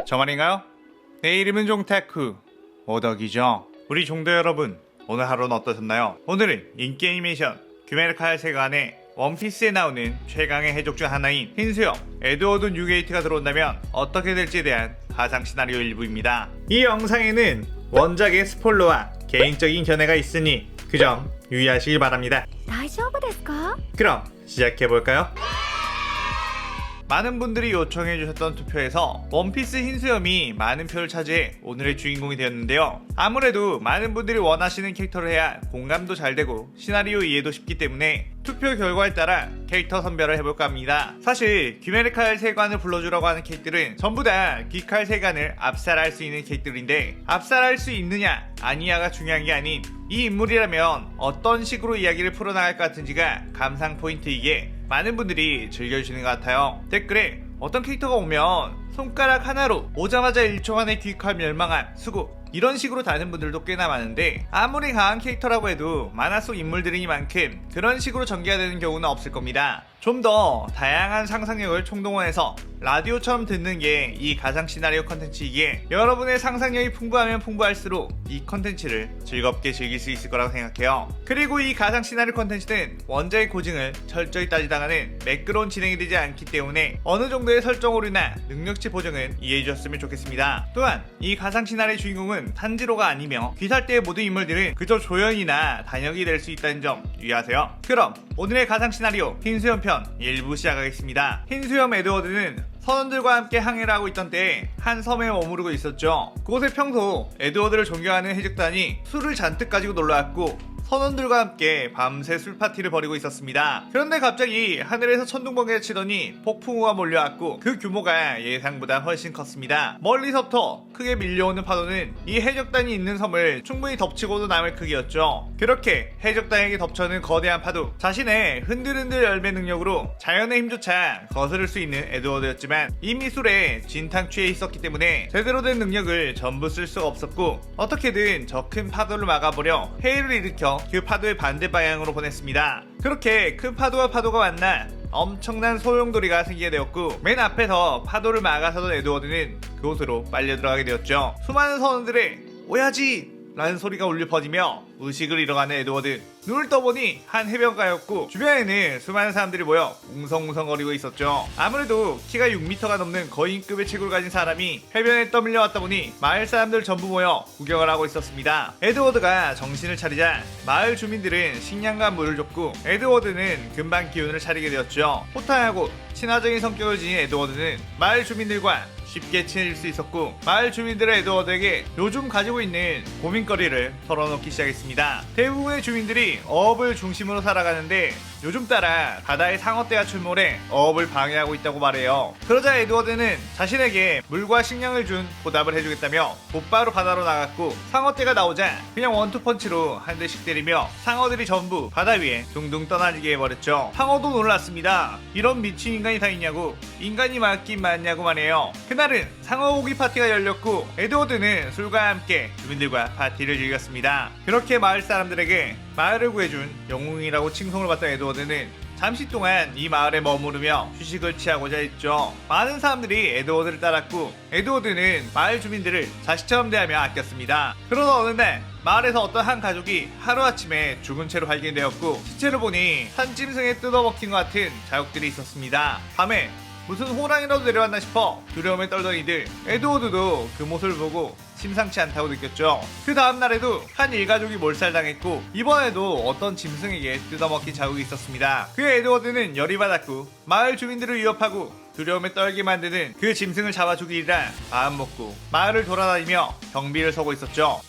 저만인가요? 내 이름은 종타쿠 오덕이죠. 우리 종도 여러분, 오늘 하루는 어떠셨나요? 오늘은 인기 애니메이션 규메르칼 세계관의 원피스에 나오는 최강의 해적 중 하나인 흰수염 에드워드 뉴게이트가 들어온다면 어떻게 될지에 대한 가상 시나리오 일부입니다. 이 영상에는 원작의 스포일러와 개인적인 견해가 있으니 그 점 유의하시길 바랍니다. 大丈夫ですか? 그럼 시작해볼까요? 많은 분들이 요청해주셨던 투표에서 원피스 흰수염이 많은 표를 차지해 오늘의 주인공이 되었는데요. 아무래도 많은 분들이 원하시는 캐릭터를 해야 공감도 잘 되고 시나리오 이해도 쉽기 때문에 투표 결과에 따라 캐릭터 선별을 해볼까 합니다. 사실 규메르칼 세관을 불러주라고 하는 캐릭들은 전부 다 귀칼 세관을 압살할 수 있는 캐릭들인데, 압살할 수 있느냐 아니냐가 중요한 게 아닌 이 인물이라면 어떤 식으로 이야기를 풀어나갈 것 같은지가 감상 포인트이기에 많은 분들이 즐겨주시는 것 같아요. 댓글에 어떤 캐릭터가 오면 손가락 하나로 오자마자 1초 만에 귀칼 멸망한 수고, 이런 식으로 다는 분들도 꽤나 많은데, 아무리 강한 캐릭터라고 해도 만화 속 인물들이니만큼 그런 식으로 전개가 되는 경우는 없을 겁니다. 좀 더 다양한 상상력을 총동원해서 라디오처럼 듣는 게 이 가상 시나리오 컨텐츠이기에 여러분의 상상력이 풍부하면 풍부할수록 이 컨텐츠를 즐겁게 즐길 수 있을 거라고 생각해요. 그리고 이 가상 시나리오 컨텐츠는 원작의 고증을 철저히 따지다가는 매끄러운 진행이 되지 않기 때문에 어느 정도의 설정 오류나 능력치 보정은 이해해 주셨으면 좋겠습니다. 또한 이 가상 시나리오의 주인공은 탄지로가 아니며 귀살대의 모든 인물들은 그저 조연이나 단역이 될 수 있다는 점 유의하세요. 그럼 오늘의 가상 시나리오 흰수염 편 1부 시작하겠습니다. 흰수염 에드워드는 선원들과 함께 항해를 하고 있던 때에 한 섬에 머무르고 있었죠. 그곳에 평소 에드워드를 존경하는 해적단이 술을 잔뜩 가지고 놀러왔고 선원들과 함께 밤새 술파티를 벌이고 있었습니다. 그런데 갑자기 하늘에서 천둥번개가 치더니 폭풍우가 몰려왔고 그 규모가 예상보다 훨씬 컸습니다. 멀리서부터 크게 밀려오는 파도는 이 해적단이 있는 섬을 충분히 덮치고도 남을 크기였죠. 그렇게 해적단에게 덮쳐오는 거대한 파도, 자신의 흔들흔들 열매 능력으로 자연의 힘조차 거스를 수 있는 에드워드였지만 이미 술에 진탕 취해 있었기 때문에 제대로 된 능력을 전부 쓸 수가 없었고, 어떻게든 저 큰 파도를 막아보려 해일을 일으켜 그 파도의 반대 방향으로 보냈습니다. 그렇게 큰 파도와 파도가 만나 엄청난 소용돌이가 생기게 되었고, 맨 앞에서 파도를 막아서던 에드워드는 그곳으로 빨려 들어가게 되었죠. 수많은 선원들의 오야지! 라는 소리가 울려 퍼지며 의식을 잃어가는 에드워드. 눈을 떠보니 한 해변가였고 주변에는 수많은 사람들이 모여 웅성웅성거리고 있었죠. 아무래도 키가 6m가 넘는 거인급의 체구를 가진 사람이 해변에 떠밀려 왔다 보니 마을 사람들 전부 모여 구경을 하고 있었습니다. 에드워드가 정신을 차리자 마을 주민들은 식량과 물을 줬고 에드워드는 금방 기운을 차리게 되었죠. 호탕하고 친화적인 성격을 지닌 에드워드는 마을 주민들과 쉽게 친해질 수 있었고, 마을 주민들은 에드워드에게 요즘 가지고 있는 고민거리를 털어놓기 시작했습니다. 대부분의 주민들이 어업을 중심으로 살아가는데 요즘 따라 바다에 상어떼가 출몰해 어업을 방해하고 있다고 말해요. 그러자 에드워드는 자신에게 물과 식량을 준 보답을 해주겠다며 곧바로 바다로 나갔고, 상어떼가 나오자 그냥 원투펀치로 한 대씩 때리며 상어들이 전부 바다 위에 둥둥 떠나지게 해버렸죠. 상어도 놀랐습니다. 이런 미친 인간이 다 있냐고, 인간이 맞긴 맞냐고 말해요. 그날은 상어고기 파티가 열렸고 에드워드는 술과 함께 주민들과 파티를 즐겼습니다. 그렇게 마을 사람들에게 마을을 구해준 영웅이라고 칭송을 받던 에드워드는 잠시 동안 이 마을에 머무르며 휴식을 취하고자 했죠. 많은 사람들이 에드워드를 따랐고 에드워드는 마을 주민들을 자식처럼 대하며 아꼈습니다. 그러다 어느 날 마을에서 어떤 한 가족이 하루아침에 죽은 채로 발견되었고, 시체를 보니 산짐승에 뜯어먹힌 것 같은 자국들이 있었습니다. 밤에 무슨 호랑이라도 내려왔나 싶어 두려움에 떨던 이들, 에드워드도 그 모습을 보고 심상치 않다고 느꼈죠. 그 다음날에도 한 일가족이 몰살당했고 이번에도 어떤 짐승에게 뜯어먹힌 자국이 있었습니다. 그의 에드워드는 열이 받았고 마을 주민들을 위협하고 두려움에 떨게 만드는 그 짐승을 잡아 죽이리라 마음먹고 마을을 돌아다니며 경비를 서고 있었죠.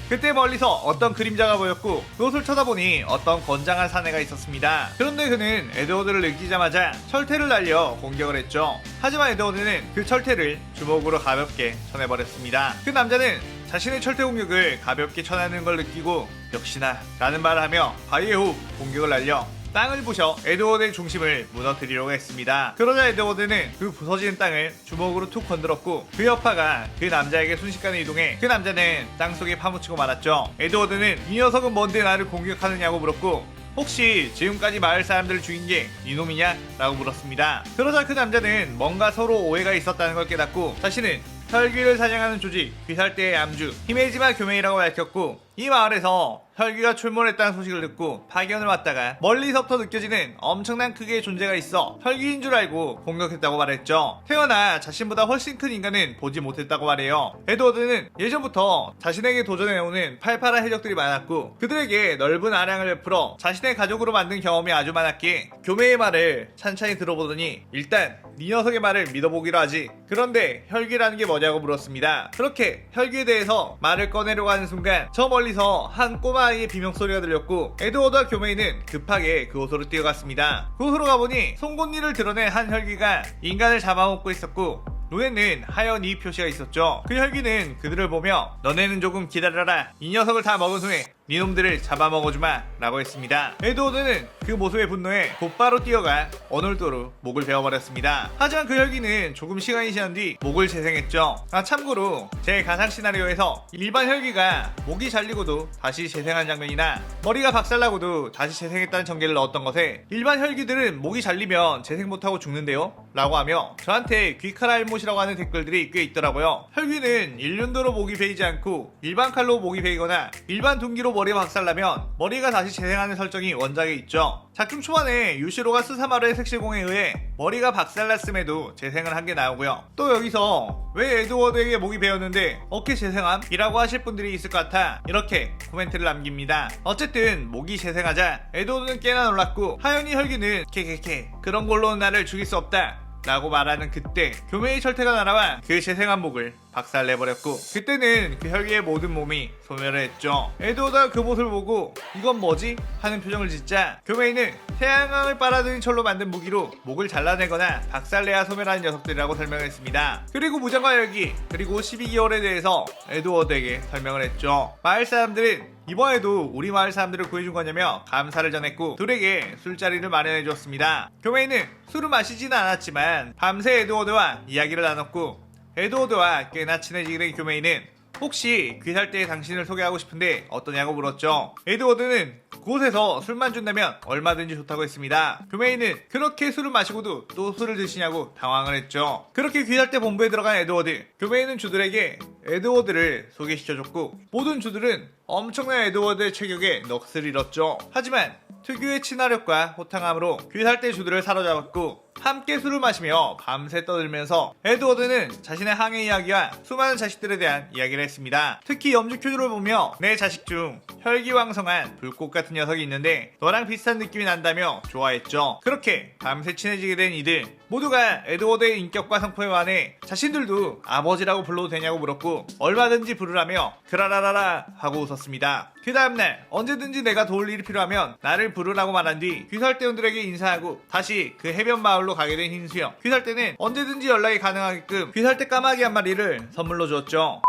그때 멀리서 어떤 그림자가 보였고 그것을 쳐다보니 어떤 건장한 사내가 있었습니다. 그런데 그는 에드워드를 느끼자마자 철퇴를 날려 공격을 했죠. 하지만 에드워드는 그 철퇴를 주먹으로 가볍게 쳐내버렸습니다. 그 남자는 자신의 철퇴 공격을 가볍게 쳐내는 걸 느끼고 역시나 라는 말을 하며 바위의 호흡 공격을 날려 땅을 부셔 에드워드의 중심을 무너뜨리려고 했습니다. 그러자 에드워드는 그 부서지는 땅을 주먹으로 툭 건드렸고 그 여파가 그 남자에게 순식간에 이동해 그 남자는 땅속에 파묻히고 말았죠. 에드워드는 이 녀석은 뭔데 나를 공격하느냐고 물었고 혹시 지금까지 마을 사람들을 죽인 게 이놈이냐? 라고 물었습니다. 그러자 그 남자는 뭔가 서로 오해가 있었다는 걸 깨닫고 자신은 혈귀를 사냥하는 조직 귀살대의 암주 히메지마 교메이라고 밝혔고, 이 마을에서 혈귀가 출몰했다는 소식을 듣고 파견을 왔다가 멀리서부터 느껴지는 엄청난 크기의 존재가 있어 혈귀인 줄 알고 공격했다고 말했죠. 태어나 자신보다 훨씬 큰 인간은 보지 못했다고 말해요. 에드워드는 예전부터 자신에게 도전해오는 팔팔한 해적들이 많았고 그들에게 넓은 아량을 베풀어 자신의 가족으로 만든 경험이 아주 많았기에 교메의 말을 찬찬히 들어보더니 일단 네 녀석의 말을 믿어보기로 하지. 그런데 혈귀라는 게 뭐냐고 물었습니다. 그렇게 혈귀에 대해서 말을 꺼내려고 하는 순간 저 멀리서 한 꼬마 아이의 비명소리가 들렸고 에드워드와 교메이는 급하게 그곳으로 뛰어갔습니다. 그곳으로 가보니 송곳니를 드러낸 한 혈귀가 인간을 잡아먹고 있었고 눈에는 하얀 이 표시가 있었죠. 그 혈귀는 그들을 보며 너네는 조금 기다려라. 이 녀석을 다 먹은 후에 니놈들을 잡아먹어주마 라고 했습니다. 에드워드는 그 모습에 분노해 곧바로 뛰어가 어놀도로 목을 베어버렸습니다. 하지만 그 혈귀는 조금 시간이 지난 뒤 목을 재생했죠. 참고로 제 가상 시나리오에서 일반 혈귀가 목이 잘리고도 다시 재생한 장면이나 머리가 박살나고도 다시 재생했다는 전개를 넣었던 것에 일반 혈귀들은 목이 잘리면 재생 못하고 죽는데요? 라고 하며 저한테 귀칼알못이라고 하는 댓글들이 꽤 있더라고요. 혈귀는 일륜도로 목이 베이지 않고 일반 칼로 목이 베이거나 일반 둔기로 머리가 박살나면 머리가 다시 재생하는 설정이 원작에 있죠. 작중 초반에 유시로가 스사마루의 색시공에 의해 머리가 박살났음에도 재생을 한 게 나오고요. 또 여기서 왜 에드워드에게 목이 베었는데 어떻게 재생함? 이라고 하실 분들이 있을 것 같아 이렇게 코멘트를 남깁니다. 어쨌든 목이 재생하자 에드워드는 꽤나 놀랐고 하연이 혈기는 케케케 그런 걸로는 나를 죽일 수 없다 라고 말하는 그때 교메의 철퇴가 날아와 그 재생한 목을 박살내버렸고 그때는 그 혈기의 모든 몸이 소멸을 했죠. 에드워드가 그 모습을 보고 이건 뭐지? 하는 표정을 짓자 교메이는 태양광을 빨아들인 철로 만든 무기로 목을 잘라내거나 박살내야 소멸하는 녀석들이라고 설명했습니다. 그리고 무장과 혈기 그리고 12개월에 대해서 에드워드에게 설명을 했죠. 마을 사람들은 이번에도 우리 마을 사람들을 구해준 거냐며 감사를 전했고 둘에게 술자리를 마련해 주었습니다. 교메이는 술을 마시지는 않았지만 밤새 에드워드와 이야기를 나눴고 에드워드와 꽤나 친해지게 된 교메이는 혹시 귀살대에 당신을 소개하고 싶은데 어떠냐고 물었죠. 에드워드는 그곳에서 술만 준다면 얼마든지 좋다고 했습니다. 교메이는 그렇게 술을 마시고도 또 술을 드시냐고 당황을 했죠. 그렇게 귀살대 본부에 들어간 에드워드, 교메이는 주들에게 에드워드를 소개시켜줬고 모든 주들은 엄청난 에드워드의 체격에 넋을 잃었죠. 하지만 특유의 친화력과 호탕함으로 귀살대 주들을 사로잡았고 함께 술을 마시며 밤새 떠들면서 에드워드는 자신의 항해 이야기와 수많은 자식들에 대한 이야기를 했습니다. 특히 염주표주를 보며 내 자식 중 혈기왕성한 불꽃 같은 녀석이 있는데 너랑 비슷한 느낌이 난다며 좋아했죠. 그렇게 밤새 친해지게 된 이들 모두가 에드워드의 인격과 성품에 반해 자신들도 아버지라고 불러도 되냐고 물었고 얼마든지 부르라며 그라라라라 하고 웃었습니다. 그 다음날 언제든지 내가 도울 일이 필요하면 나를 부르라고 말한 뒤 귀살대원들에게 인사하고 다시 그 해변 마을로 가게 된 흰수염. 귀살대는 언제든지 연락이 가능하게끔 귀살대 까마귀 한 마리를 선물로 주었죠.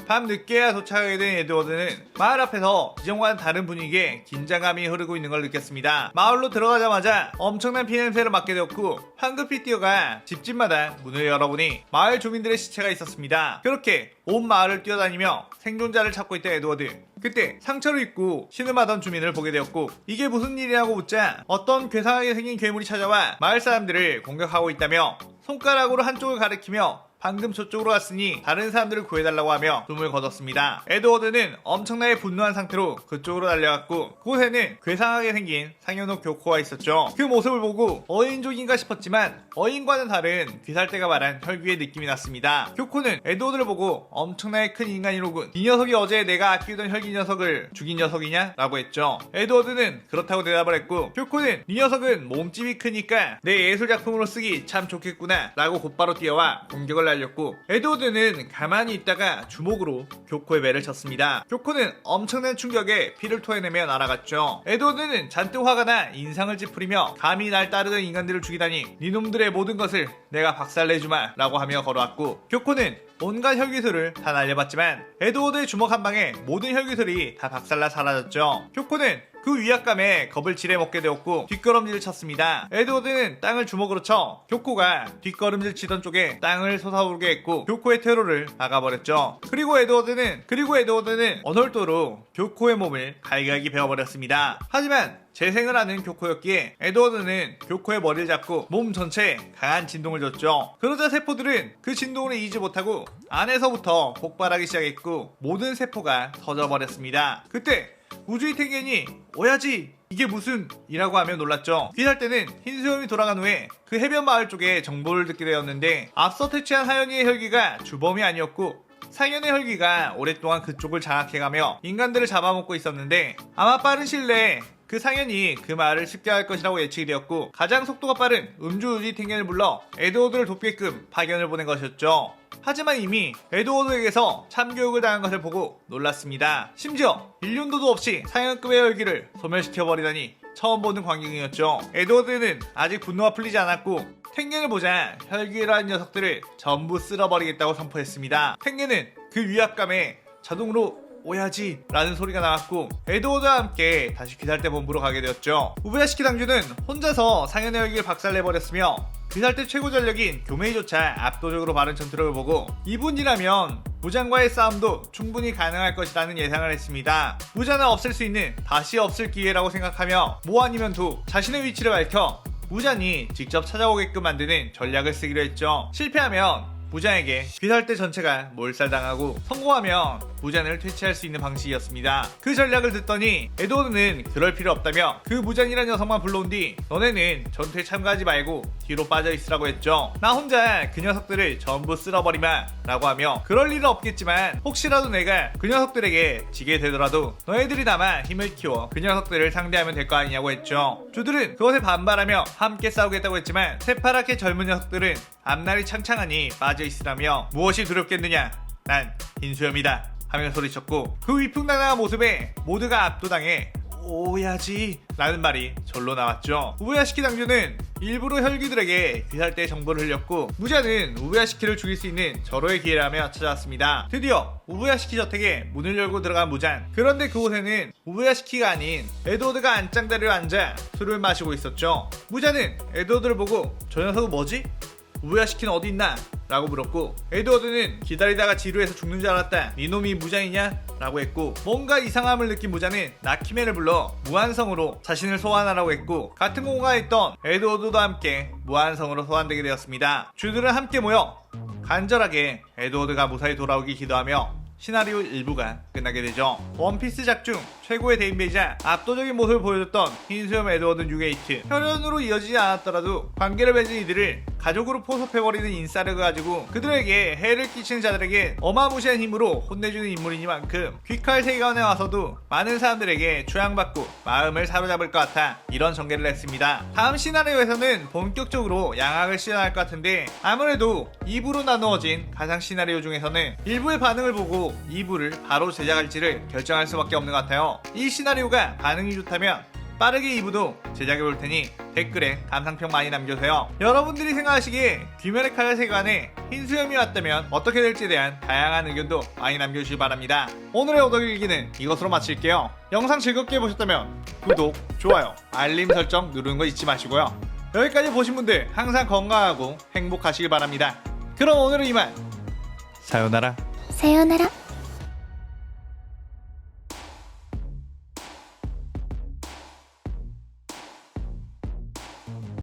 밤 늦게야 도착하게 된 에드워드는 마을 앞에서 이전과는 다른 분위기에 긴장감이 흐르고 있는 걸 느꼈습니다. 마을로 들어가자마자 엄청난 피냄새를 맡게 되었고 황급히 뛰어가 집집마다 문을 열어보니 마을 주민들의 시체가 있었습니다. 그렇게 온 마을을 뛰어다니며 생존자를 찾고 있던 에드워드, 그때 상처를 입고 신음하던 주민을 보게 되었고 이게 무슨 일이냐고 묻자 어떤 괴상하게 생긴 괴물이 찾아와 마을 사람들을 공격하고 있다며 손가락으로 한쪽을 가리키며 방금 저쪽으로 갔으니 다른 사람들을 구해달라고 하며 숨을 거뒀습니다. 에드워드는 엄청나게 분노한 상태로 그쪽으로 달려갔고 그곳에는 괴상하게 생긴 상현호 교코가 있었죠. 그 모습을 보고 어인족인가 싶었지만 어인과는 다른 귀살대가 말한 혈귀의 느낌이 났습니다. 교코는 에드워드를 보고 엄청나게 큰 인간이로군. 이 녀석이 어제 내가 아끼던 혈귀 녀석을 죽인 녀석이냐? 라고 했죠. 에드워드는 그렇다고 대답을 했고 교코는 이 녀석은 몸집이 크니까 내 예술작품으로 쓰기 참 좋겠구나 라고 곧바로 뛰어와 공격을 날렸고 에드워드는 가만히 있다가 주먹으로 교코의 배를 쳤습니다. 교코는 엄청난 충격에 피를 토해내며 날아갔죠. 에드워드는 잔뜩 화가 나 인상을 찌푸리며 감히 날 따르던 인간들을 죽이다니 니놈들의 모든 것을 내가 박살내주마 라고 하며 걸어왔고 교코는 온갖 혈기술을 다 날려봤지만 에드워드의 주먹 한 방에 모든 혈기술이 다 박살나 사라졌죠. 교코는 그 위압감에 겁을 지레먹게 되었고 뒷걸음질을 쳤습니다. 에드워드는 땅을 주먹으로 쳐 교코가 뒷걸음질 치던 쪽에 땅을 솟아오르게 했고 교코의 퇴로를 막아버렸죠. 그리고 에드워드는 언월도로 교코의 몸을 갈기갈기 베어버렸습니다. 하지만 재생을 하는 교코였기에 에드워드는 교코의 머리를 잡고 몸 전체에 강한 진동을 줬죠. 그러자 세포들은 그 진동을 이기지 못하고 안에서부터 폭발하기 시작했고 모든 세포가 터져버렸습니다. 그때 우주의 탱겐이 오야지 이게 무슨 이라고 하며 놀랐죠. 귀살 때는 흰수염이 돌아간 후에 그 해변 마을 쪽에 정보를 듣게 되었는데 앞서 퇴치한 사연이의 혈기가 주범이 아니었고 상현의 혈기가 오랫동안 그쪽을 장악해가며 인간들을 잡아먹고 있었는데 아마 빠른 시일 내에 그 상현이 그 말을 쉽게 할 것이라고 예측이 되었고 가장 속도가 빠른 음주우지 탱겐을 불러 에드워드를 돕게끔 파견을 보낸 것이었죠. 하지만 이미 에드워드에게서 참교육을 당한 것을 보고 놀랐습니다. 심지어 일륜도도 없이 상현급의 혈기를 소멸시켜버리다니 처음 보는 광경이었죠. 에드워드는 아직 분노가 풀리지 않았고 탱겐을 보자 혈기라는 녀석들을 전부 쓸어버리겠다고 선포했습니다. 탱겐은 그 위압감에 자동으로 오야지 라는 소리가 나왔고 에드워드와 함께 다시 귀살대 본부로 가게 되었죠. 우부야시키 당주는 혼자서 상현의 혈기를 박살내버렸으며 귀살대 최고 전력인 교메이조차 압도적으로 바른 전투력을 보고 이분이라면 무장과의 싸움도 충분히 가능할 것이라는 예상을 했습니다. 무장을 없앨 수 있는 다시 없을 기회라고 생각하며 뭐 아니면 도 자신의 위치를 밝혀 무장이 직접 찾아오게끔 만드는 전략을 쓰기로 했죠. 실패하면 무장에게 귀살대 전체가 몰살당하고 성공하면 무장을 퇴치할 수 있는 방식이었습니다. 그 전략을 듣더니 에드워드는 그럴 필요 없다며 그 무장이라는 녀석만 불러온 뒤 너네는 전투에 참가하지 말고 뒤로 빠져 있으라고 했죠. 나 혼자 그 녀석들을 전부 쓸어버리마 라고 하며 그럴 일은 없겠지만 혹시라도 내가 그 녀석들에게 지게 되더라도 너희들이 남아 힘을 키워 그 녀석들을 상대하면 될 거 아니냐고 했죠. 주들은 그것에 반발하며 함께 싸우겠다고 했지만 새파랗게 젊은 녀석들은 앞날이 창창하니 빠져 있으라며 무엇이 두렵겠느냐 난 흰수염이다 하며 소리쳤고 그 위풍당당한 모습에 모두가 압도당해 오야지 라는 말이 절로 나왔죠. 우부야시키 당주는 일부러 혈기들에게 귀살대 정보를 흘렸고 무자는 우부야시키를 죽일 수 있는 절호의 기회라며 찾아왔습니다. 드디어 우부야시키 저택에 문을 열고 들어간 무잔. 그런데 그곳에는 우부야시키가 아닌 에드워드가 안짱다리로 앉아 술을 마시고 있었죠. 무자는 에드워드를 보고 저 녀석은 뭐지? 우부야시키는 어디 있나? 라고 물었고 에드워드는 기다리다가 지루해서 죽는 줄 알았다. 이놈이 무장이냐? 라고 했고 뭔가 이상함을 느낀 무자는 나키맨을 불러 무한성으로 자신을 소환하라고 했고 같은 공간에 있던 에드워드도 함께 무한성으로 소환되게 되었습니다. 주들은 함께 모여 간절하게 에드워드가 무사히 돌아오기 기도하며 시나리오 1부가 끝나게 되죠. 원피스 작중 최고의 대인배이자 압도적인 모습을 보여줬던 흰수염 에드워드 뉴게이트. 혈연으로 이어지지 않았더라도 관계를 맺은 이들을 가족으로 포섭해버리는 인싸력을 가지고 그들에게 해를 끼치는 자들에게 어마무시한 힘으로 혼내주는 인물이니만큼 귀칼 세계관에 와서도 많은 사람들에게 추앙받고 마음을 사로잡을 것 같아 이런 전개를 했습니다. 다음 시나리오에서는 본격적으로 양악을 시전할 것 같은데 아무래도 2부로 나누어진 가상 시나리오 중에서는 1부의 반응을 보고 2부를 바로 제작할지를 결정할 수밖에 없는 것 같아요. 이 시나리오가 반응이 좋다면 빠르게 2부도 제작해 볼 테니 댓글에 감상평 많이 남겨주세요. 여러분들이 생각하시기에 귀멸의 칼날 세계관에 흰수염이 왔다면 어떻게 될지에 대한 다양한 의견도 많이 남겨주시기 바랍니다. 오늘의 오덕일기는 이것으로 마칠게요. 영상 즐겁게 보셨다면 구독, 좋아요, 알림 설정 누르는 거 잊지 마시고요. 여기까지 보신 분들 항상 건강하고 행복하시길 바랍니다. 그럼 오늘은 이만. 사요나라.さようなら。